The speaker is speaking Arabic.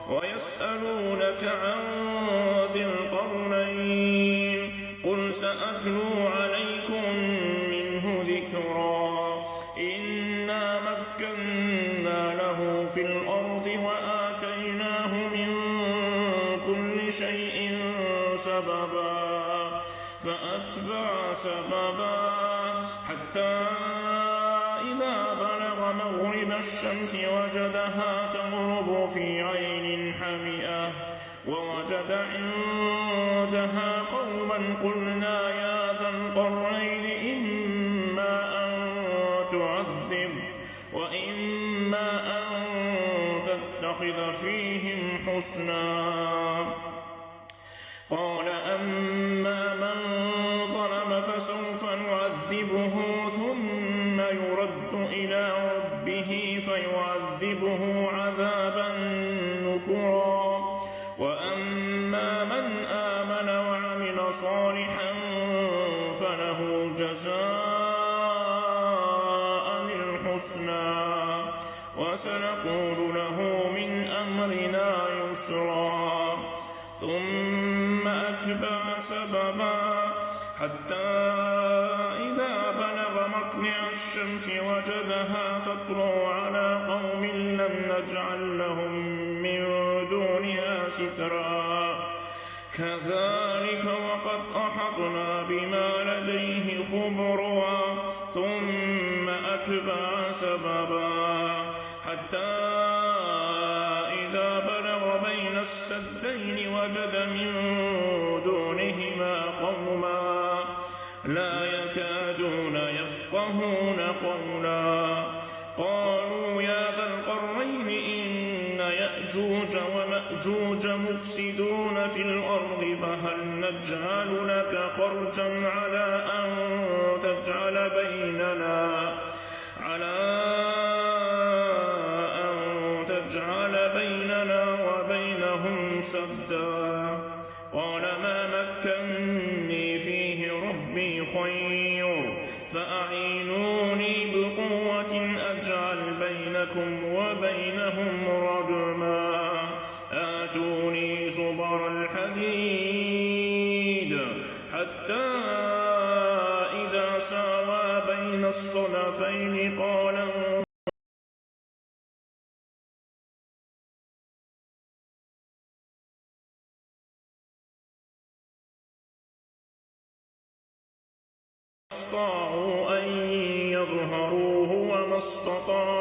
ويسألونك عن ذي القرنين قل سأتلو عليكم منه ذكرا إنا مكنا له في الأرض وآتيناه من كل شيء سببا فأتبع سببا حتى إذا بلغ مغرب الشمس وجدها تغرب في عين حمئة ووجد عندها قوما قلنا يا ذا القرنين إما أن تعذب وإما أن تتخذ فيهم حسنا قال أما من ظلم فسوف نعذبه ثم يرد إلى ربه فيعذبه عذابا نكرا وأما من آمن وعمل صالحا فله جزاء الحسنى وسنقول له من أمرنا يسرا ثم أتبع سببا حتى إذا بلغ مطلع الشمس وجدها تطلع على قوم لم نجعل لهم من دونها سترا كذلك وقد أحطنا بما لديه خبرا ثم أتبع سببا حتى إذا بلغ بين السدين وجد من دونهما قوما لا يكادون يفقهون قولا قالوا يا ذا القرنين إن يأجوج ومأجوج مفسدون في الأرض فهل نجعل لك خرجا على أن تجعل بيننا وبينهم سدا قال ما مكنني فيه ربي خير فأعينوني بقوة أجعل بينكم وبينهم ردما آتوني زبر الحديد حتى إذا ساوى بين الصدفين قال استطاعوا أن يظهروه وما استطاعوا